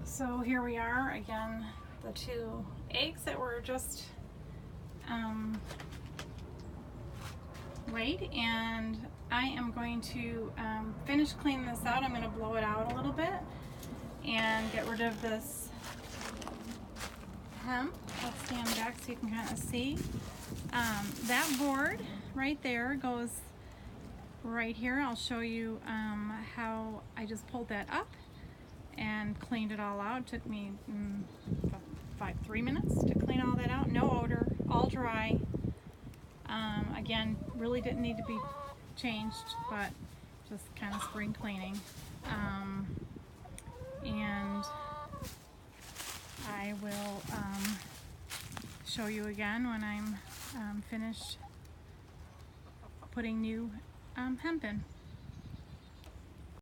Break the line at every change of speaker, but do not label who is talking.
So here we are again, the 2 eggs that were just laid, and I am going to finish cleaning this out. I'm going to blow it out a little bit and get rid of this hemp. Let's stand back so you can kind of see. That board right there goes right here. I'll show you how I just pulled that up and cleaned it all out. It took me 3 minutes to clean all that out. No odor, all dry. Again, really didn't need to be changed, but just kind of spring cleaning. And I will show you again when I'm finished putting new hemp in.